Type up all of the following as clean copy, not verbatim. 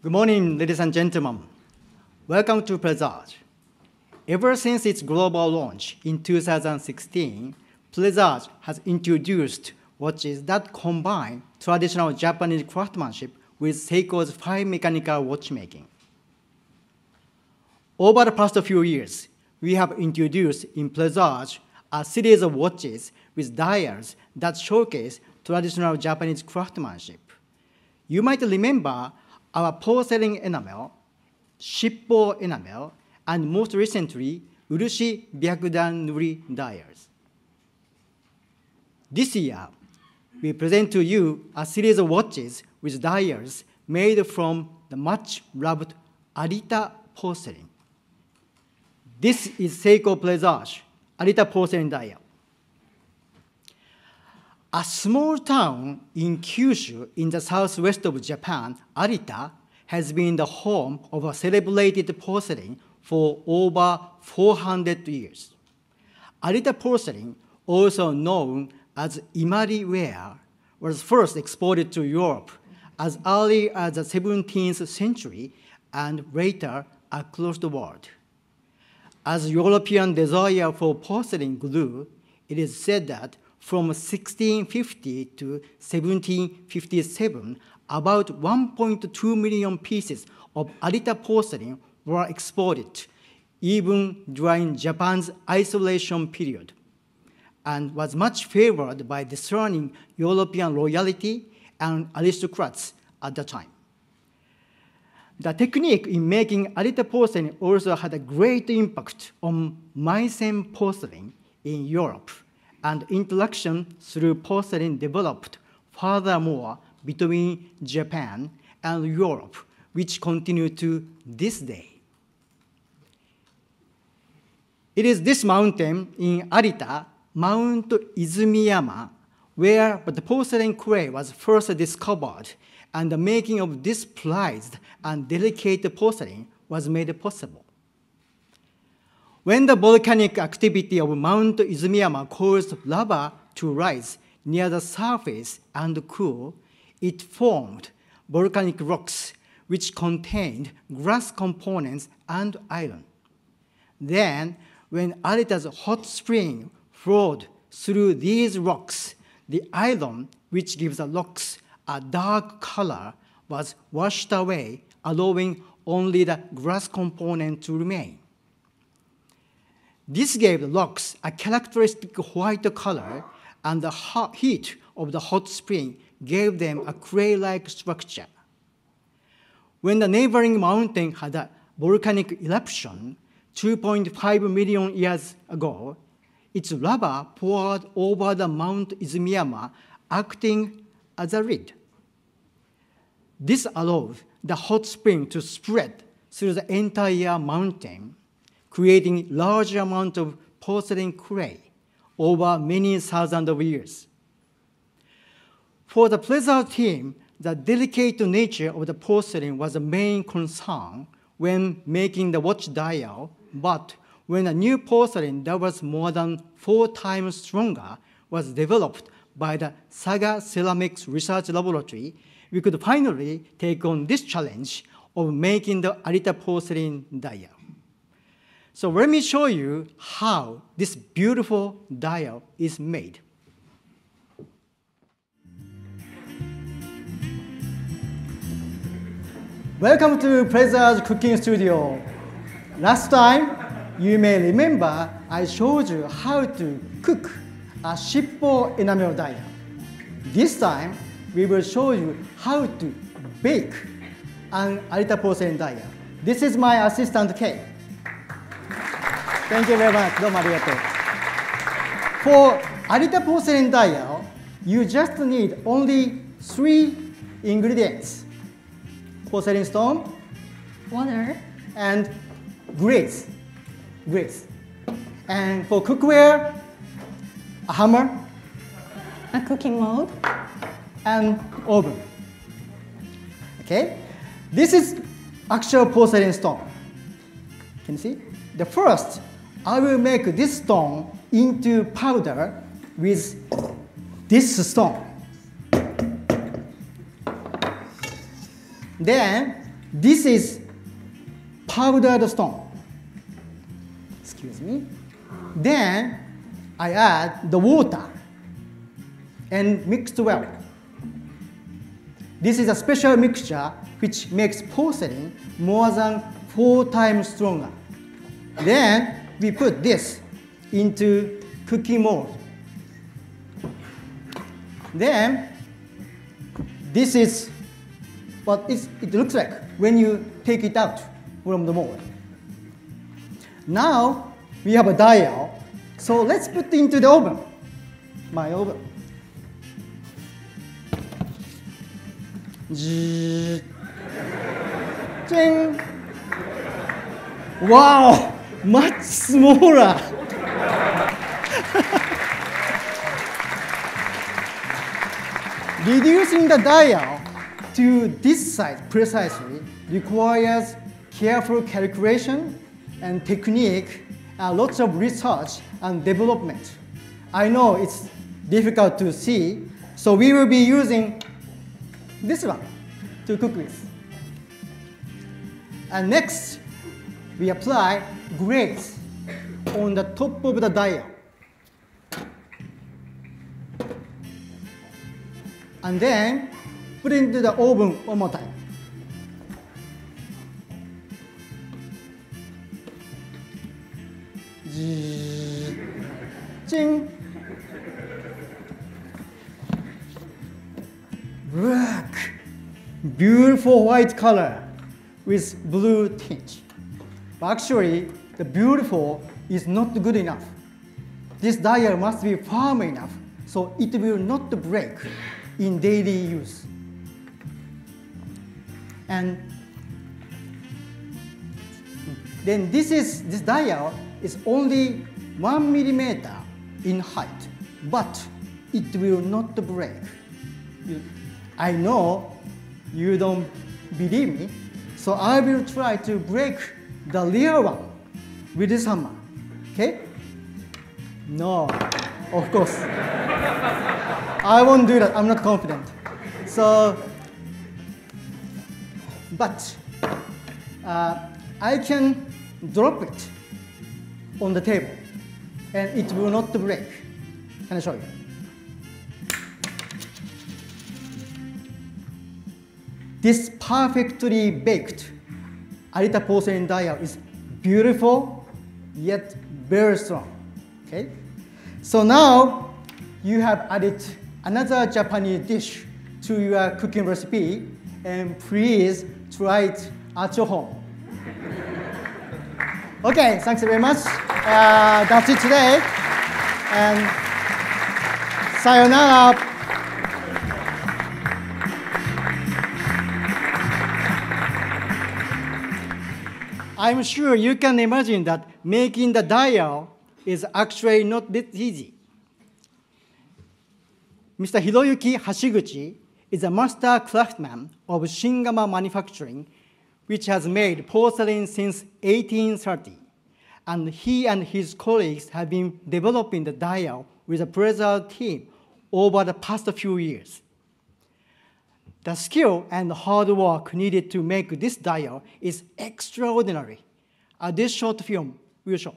Good morning, ladies and gentlemen. Welcome to Presage. Ever since its global launch in 2016, Presage has introduced watches that combine traditional Japanese craftsmanship with Seiko's fine mechanical watchmaking. Over the past few years, we have introduced in Presage a series of watches with dials that showcase traditional Japanese craftsmanship. You might remember our porcelain enamel, shippo enamel, and most recently, urushi byakudan nuri dials. This year, we present to you a series of watches with dials made from the much-loved Arita porcelain. This is Seiko Presage Arita porcelain dial. A small town in Kyushu in the southwest of Japan, Arita, has been the home of a celebrated porcelain for over 400 years. Arita porcelain, also known as imari ware, was first exported to Europe as early as the 17th century and later across the world. As European desire for porcelain grew, it is said that from 1650 to 1757, about 1.2 million pieces of Arita porcelain were exported, even during Japan's isolation period, and was much favored by discerning European royalty and aristocrats at the time. The technique in making Arita porcelain also had a great impact on Meissen porcelain in Europe, and interaction through porcelain developed furthermore between Japan and Europe, which continue to this day. It is this mountain in Arita, Mount Izumiyama, where the porcelain clay was first discovered, and the making of this prized and delicate porcelain was made possible. When the volcanic activity of Mount Izumiyama caused lava to rise near the surface and cool, it formed volcanic rocks which contained glass components and iron. Then, when Arita's hot spring flowed through these rocks, the iron, which gives the rocks a dark color, was washed away, allowing only the glass component to remain. This gave the rocks a characteristic white color, and the heat of the hot spring gave them a clay-like structure. When the neighboring mountain had a volcanic eruption 2.5 million years ago, its lava poured over the Mount Izumiyama, acting as a lid. This allowed the hot spring to spread through the entire mountain, creating large amount of porcelain clay over many thousands of years. For the Presage team, the delicate nature of the porcelain was the main concern when making the watch dial, but when a new porcelain that was more than 4 times stronger was developed by the Saga Ceramics Research Laboratory, we could finally take on this challenge of making the Arita porcelain dial. So let me show you how this beautiful dial is made. Welcome to Presage Cooking Studio. Last time, you may remember I showed you how to cook a shippo enamel dial. This time, we will show you how to bake an Arita porcelain dial. This is my assistant, Kei. Thank you very much. Domo arigato. For Arita porcelain dial, you just need only 3 ingredients: porcelain stone, water, and grease. And for cookware, a hammer, a cooking mold, and oven. Okay? This is actual porcelain stone. Can you see? The first, I will make this stone into powder with this stone. Then This is powdered stone. Excuse me. Then I add the water and mix well. This is a special mixture which makes porcelain more than 4 times stronger. Then we put this into cooking mold. Then this is what it looks like when you take it out from the mold. Now we have a dial, so let's put it into the oven, my oven. Ding. Wow, much smaller. Reducing the dial to this size precisely requires careful calculation and technique and lots of research and development. I know it's difficult to see, so we will be using this one to cook with. And next, we apply glaze on the top of the dial. And then put it into the oven one more time. Ching. Look, beautiful white color with blue tinge. But actually, the beautiful is not good enough. This dial must be firm enough so it will not break in daily use. And then this dial is only 1 millimeter in height, but it will not break. I know you don't believe me, so I will try to break the real one with this hammer. Okay? No, of course. I won't do that. I'm not confident. So, but I can drop it on the table and it will not break. Can I show you? This perfectly baked Arita porcelain dial is beautiful yet very strong. Okay? So now you have added another Japanese dish to your cooking recipe, and please try it at your home. Okay, thanks very much. That's it today. And sayonara. I'm sure you can imagine that making the dial is actually not that easy. Mr. Hiroyuki Hashiguchi is a master craftsman of Shingama manufacturing, which has made porcelain since 1830. And he and his colleagues have been developing the dial with a Presage team over the past few years. The skill and hard work needed to make this dial is extraordinary. This short film will show.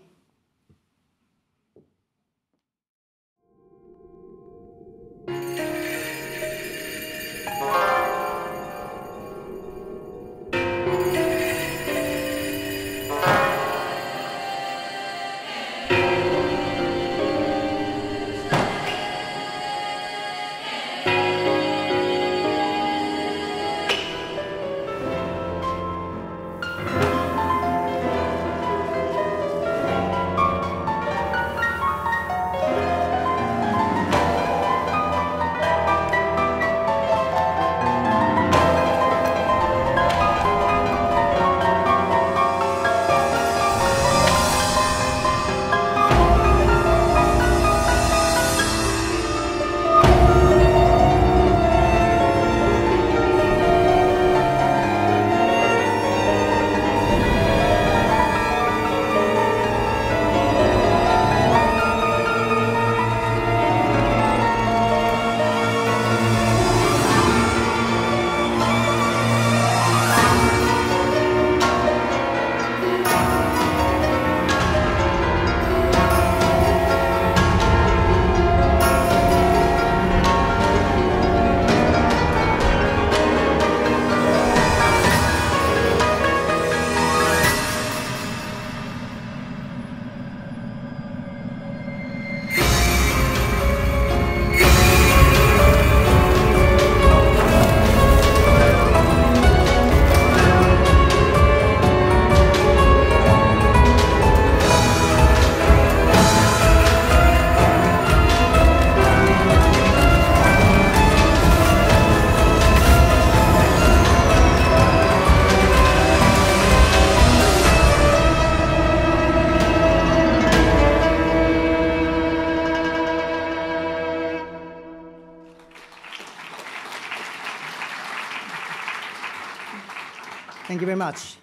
Thank you very much.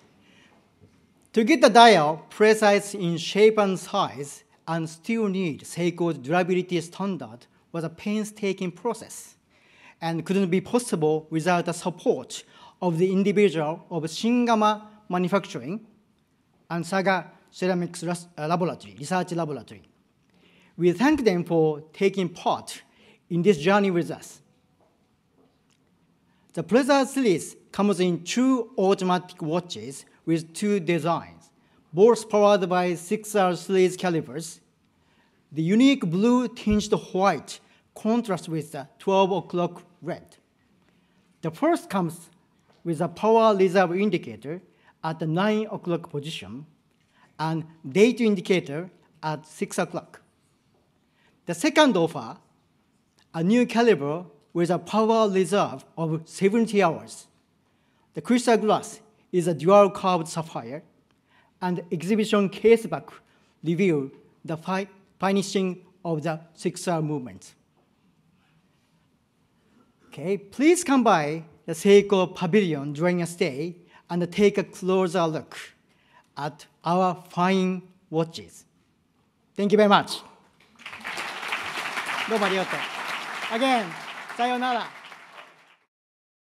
To get the dial precise in shape and size and still need Seiko's durability standard was a painstaking process and couldn't be possible without the support of the individual of Shingama Manufacturing and Saga Ceramics Research Laboratory. We thank them for taking part in this journey with us. The Presage series comes in 2 automatic watches with 2 designs, both powered by 6R series calibers. The unique blue tinged white contrasts with the 12 o'clock red. The first comes with a power reserve indicator at the 9 o'clock position and date indicator at 6 o'clock. The second offer, a new caliber with a power reserve of 70 hours. The crystal glass is a dual curved sapphire, and exhibition caseback reveal the finishing of the 6R movements. Okay, please come by the Seiko Pavilion during a stay and take a closer look at our fine watches. Thank you very much. どうもありがとう。Again, さようなら。